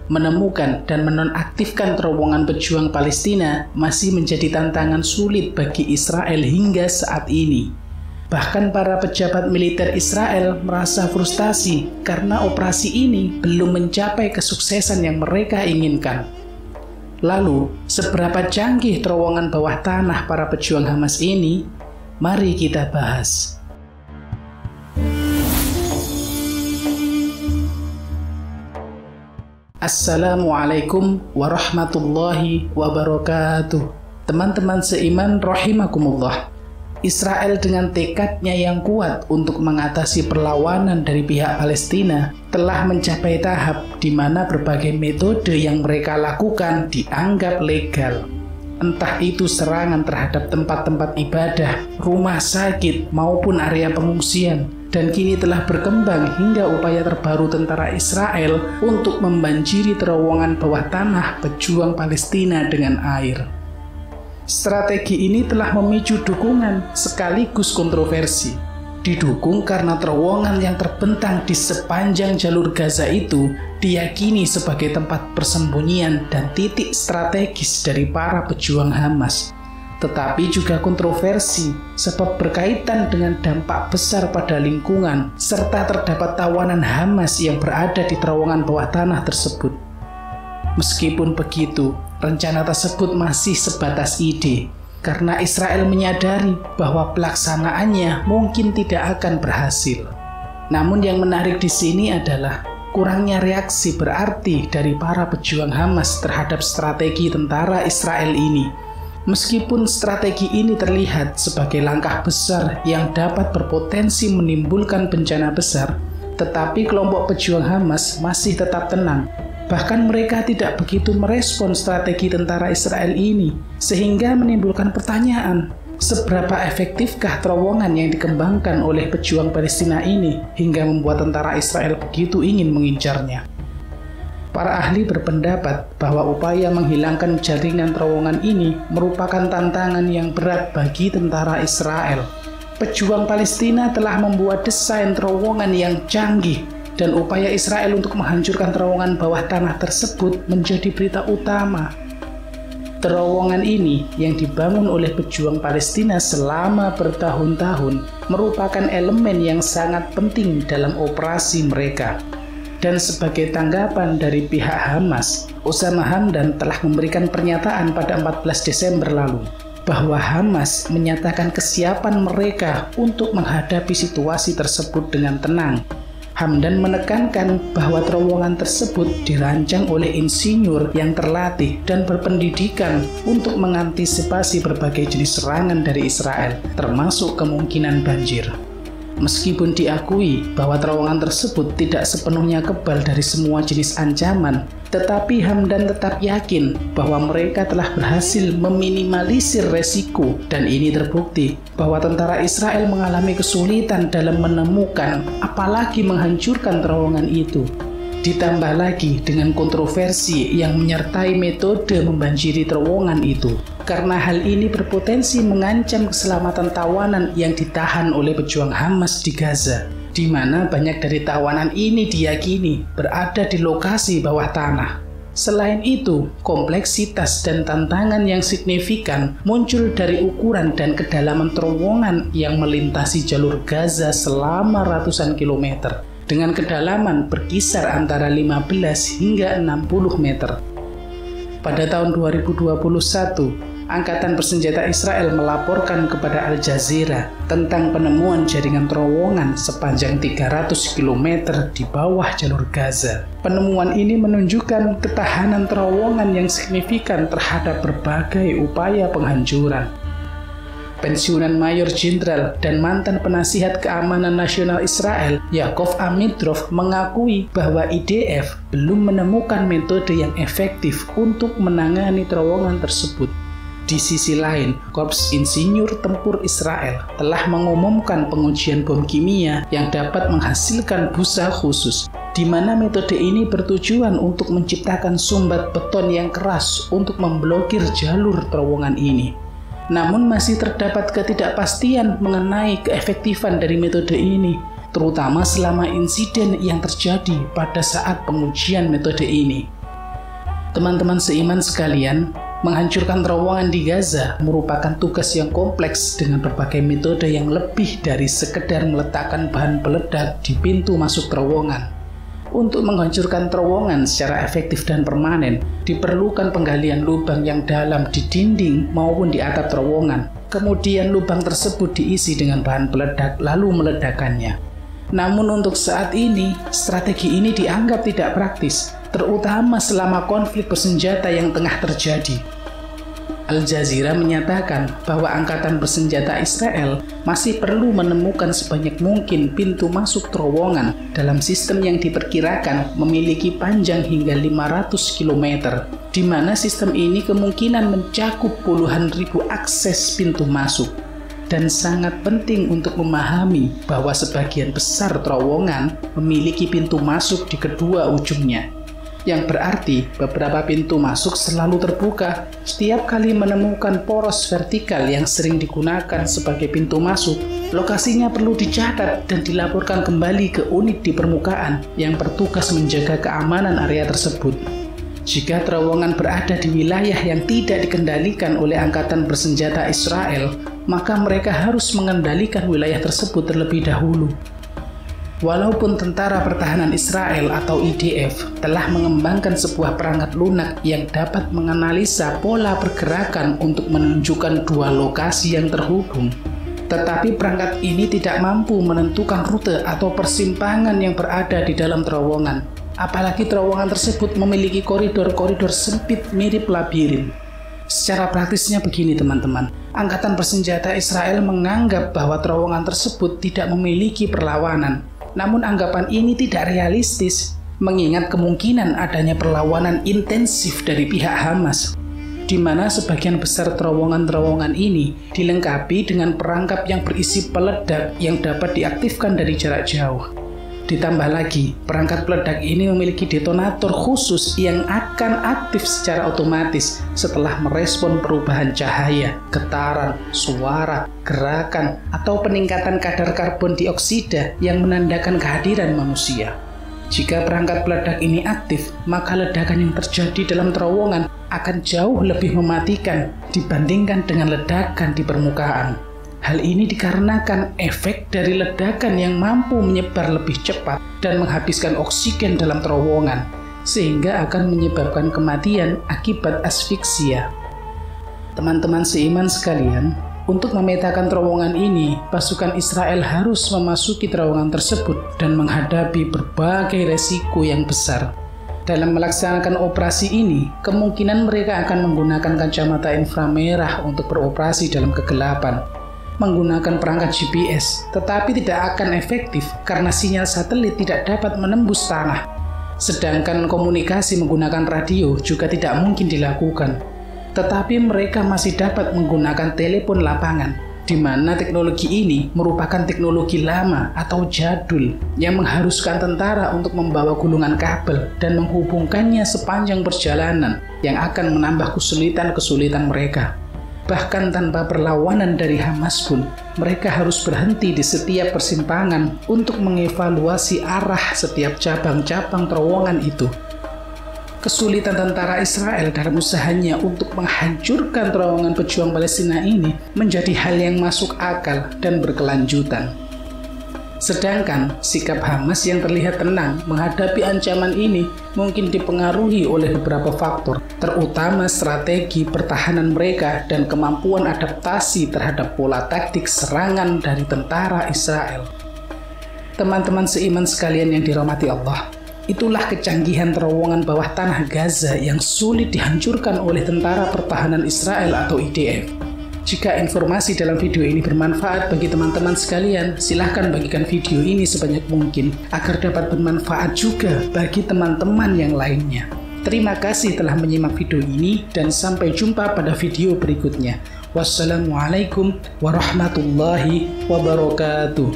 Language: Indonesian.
menemukan dan menonaktifkan terowongan pejuang Palestina masih menjadi tantangan sulit bagi Israel hingga saat ini. Bahkan para pejabat militer Israel merasa frustasi karena operasi ini belum mencapai kesuksesan yang mereka inginkan. Lalu, seberapa canggih terowongan bawah tanah para pejuang Hamas ini? Mari kita bahas. Assalamualaikum warahmatullahi wabarakatuh. Teman-teman seiman rahimakumullah. Israel dengan tekadnya yang kuat untuk mengatasi perlawanan dari pihak Palestina telah mencapai tahap di mana berbagai metode yang mereka lakukan dianggap legal. Entah itu serangan terhadap tempat-tempat ibadah, rumah sakit, maupun area pengungsian. Dan kini telah berkembang hingga upaya terbaru tentara Israel untuk membanjiri terowongan bawah tanah pejuang Palestina dengan air. Strategi ini telah memicu dukungan sekaligus kontroversi. Didukung karena terowongan yang terbentang di sepanjang jalur Gaza itu diyakini sebagai tempat persembunyian dan titik strategis dari para pejuang Hamas. Tetapi juga kontroversi sebab berkaitan dengan dampak besar pada lingkungan serta terdapat tawanan Hamas yang berada di terowongan bawah tanah tersebut. Meskipun begitu, rencana tersebut masih sebatas ide karena Israel menyadari bahwa pelaksanaannya mungkin tidak akan berhasil. Namun yang menarik di sini adalah kurangnya reaksi berarti dari para pejuang Hamas terhadap strategi tentara Israel ini. Meskipun strategi ini terlihat sebagai langkah besar yang dapat berpotensi menimbulkan bencana besar, tetapi kelompok pejuang Hamas masih tetap tenang. Bahkan mereka tidak begitu merespon strategi tentara Israel ini, sehingga menimbulkan pertanyaan, seberapa efektifkah terowongan yang dikembangkan oleh pejuang Palestina ini hingga membuat tentara Israel begitu ingin mengincarnya. Para ahli berpendapat bahwa upaya menghilangkan jaringan terowongan ini merupakan tantangan yang berat bagi tentara Israel. Pejuang Palestina telah membuat desain terowongan yang canggih dan upaya Israel untuk menghancurkan terowongan bawah tanah tersebut menjadi berita utama. Terowongan ini yang dibangun oleh pejuang Palestina selama bertahun-tahun merupakan elemen yang sangat penting dalam operasi mereka. Dan sebagai tanggapan dari pihak Hamas, Osama Hamdan telah memberikan pernyataan pada 14 Desember lalu bahwa Hamas menyatakan kesiapan mereka untuk menghadapi situasi tersebut dengan tenang. Hamdan menekankan bahwa terowongan tersebut dirancang oleh insinyur yang terlatih dan berpendidikan untuk mengantisipasi berbagai jenis serangan dari Israel, termasuk kemungkinan banjir. Meskipun diakui bahwa terowongan tersebut tidak sepenuhnya kebal dari semua jenis ancaman, tetapi Hamdan tetap yakin bahwa mereka telah berhasil meminimalisir resiko dan ini terbukti bahwa tentara Israel mengalami kesulitan dalam menemukan apalagi menghancurkan terowongan itu. Ditambah lagi dengan kontroversi yang menyertai metode membanjiri terowongan itu. Karena hal ini berpotensi mengancam keselamatan tawanan yang ditahan oleh pejuang Hamas di Gaza, di mana banyak dari tawanan ini diyakini berada di lokasi bawah tanah. Selain itu, kompleksitas dan tantangan yang signifikan muncul dari ukuran dan kedalaman terowongan yang melintasi jalur Gaza selama ratusan kilometer, dengan kedalaman berkisar antara 15 hingga 60 meter. Pada tahun 2021, Angkatan Bersenjata Israel melaporkan kepada Al Jazeera tentang penemuan jaringan terowongan sepanjang 300 km di bawah jalur Gaza. Penemuan ini menunjukkan ketahanan terowongan yang signifikan terhadap berbagai upaya penghancuran. Pensiunan Mayor Jenderal dan mantan penasihat keamanan nasional Israel, Yaakov Amidrov, mengakui bahwa IDF belum menemukan metode yang efektif untuk menangani terowongan tersebut. Di sisi lain, Korps Insinyur Tempur Israel telah mengumumkan pengujian bom kimia yang dapat menghasilkan busa khusus, di mana metode ini bertujuan untuk menciptakan sumbat beton yang keras untuk memblokir jalur terowongan ini. Namun masih terdapat ketidakpastian mengenai keefektifan dari metode ini, terutama selama insiden yang terjadi pada saat pengujian metode ini. Teman-teman seiman sekalian, menghancurkan terowongan di Gaza merupakan tugas yang kompleks dengan berbagai metode yang lebih dari sekedar meletakkan bahan peledak di pintu masuk terowongan. Untuk menghancurkan terowongan secara efektif dan permanen, diperlukan penggalian lubang yang dalam di dinding maupun di atap terowongan. Kemudian lubang tersebut diisi dengan bahan peledak lalu meledakkannya. Namun untuk saat ini, strategi ini dianggap tidak praktis, terutama selama konflik bersenjata yang tengah terjadi. Al Jazeera menyatakan bahwa angkatan bersenjata Israel masih perlu menemukan sebanyak mungkin pintu masuk terowongan dalam sistem yang diperkirakan memiliki panjang hingga 500 km, di mana sistem ini kemungkinan mencakup puluhan ribu akses pintu masuk. Dan sangat penting untuk memahami bahwa sebagian besar terowongan memiliki pintu masuk di kedua ujungnya, yang berarti beberapa pintu masuk selalu terbuka. Setiap kali menemukan poros vertikal yang sering digunakan sebagai pintu masuk, lokasinya perlu dicatat dan dilaporkan kembali ke unit di permukaan yang bertugas menjaga keamanan area tersebut. Jika terowongan berada di wilayah yang tidak dikendalikan oleh angkatan bersenjata Israel, maka mereka harus mengendalikan wilayah tersebut terlebih dahulu. Walaupun Tentara Pertahanan Israel atau IDF telah mengembangkan sebuah perangkat lunak yang dapat menganalisa pola pergerakan untuk menunjukkan dua lokasi yang terhubung, tetapi perangkat ini tidak mampu menentukan rute atau persimpangan yang berada di dalam terowongan. Apalagi terowongan tersebut memiliki koridor-koridor sempit mirip labirin. Secara praktisnya begini teman-teman, angkatan bersenjata Israel menganggap bahwa terowongan tersebut tidak memiliki perlawanan. Namun anggapan ini tidak realistis, mengingat kemungkinan adanya perlawanan intensif dari pihak Hamas, di mana sebagian besar terowongan-terowongan ini dilengkapi dengan perangkap yang berisi peledak yang dapat diaktifkan dari jarak jauh. Ditambah lagi, perangkat peledak ini memiliki detonator khusus yang akan aktif secara otomatis setelah merespon perubahan cahaya, getaran, suara, gerakan, atau peningkatan kadar karbon dioksida yang menandakan kehadiran manusia. Jika perangkat peledak ini aktif, maka ledakan yang terjadi dalam terowongan akan jauh lebih mematikan dibandingkan dengan ledakan di permukaan. Hal ini dikarenakan efek dari ledakan yang mampu menyebar lebih cepat dan menghabiskan oksigen dalam terowongan, sehingga akan menyebabkan kematian akibat asfiksia. Teman-teman seiman sekalian, untuk memetakan terowongan ini, pasukan Israel harus memasuki terowongan tersebut dan menghadapi berbagai resiko yang besar. Dalam melaksanakan operasi ini, kemungkinan mereka akan menggunakan kacamata inframerah untuk beroperasi dalam kegelapan, menggunakan perangkat GPS, tetapi tidak akan efektif karena sinyal satelit tidak dapat menembus tanah. Sedangkan komunikasi menggunakan radio juga tidak mungkin dilakukan. Tetapi mereka masih dapat menggunakan telepon lapangan, di mana teknologi ini merupakan teknologi lama atau jadul yang mengharuskan tentara untuk membawa gulungan kabel dan menghubungkannya sepanjang perjalanan yang akan menambah kesulitan-kesulitan mereka. Bahkan tanpa perlawanan dari Hamas pun, mereka harus berhenti di setiap persimpangan untuk mengevaluasi arah setiap cabang-cabang terowongan itu. Kesulitan tentara Israel dalam usahanya untuk menghancurkan terowongan pejuang Palestina ini menjadi hal yang masuk akal dan berkelanjutan. Sedangkan sikap Hamas yang terlihat tenang menghadapi ancaman ini mungkin dipengaruhi oleh beberapa faktor, terutama strategi pertahanan mereka dan kemampuan adaptasi terhadap pola taktik serangan dari tentara Israel. Teman-teman seiman sekalian yang dirahmati Allah, itulah kecanggihan terowongan bawah tanah Gaza yang sulit dihancurkan oleh tentara pertahanan Israel atau IDF. Jika informasi dalam video ini bermanfaat bagi teman-teman sekalian, silahkan bagikan video ini sebanyak mungkin agar dapat bermanfaat juga bagi teman-teman yang lainnya. Terima kasih telah menyimak video ini dan sampai jumpa pada video berikutnya. Wassalamualaikum warahmatullahi wabarakatuh.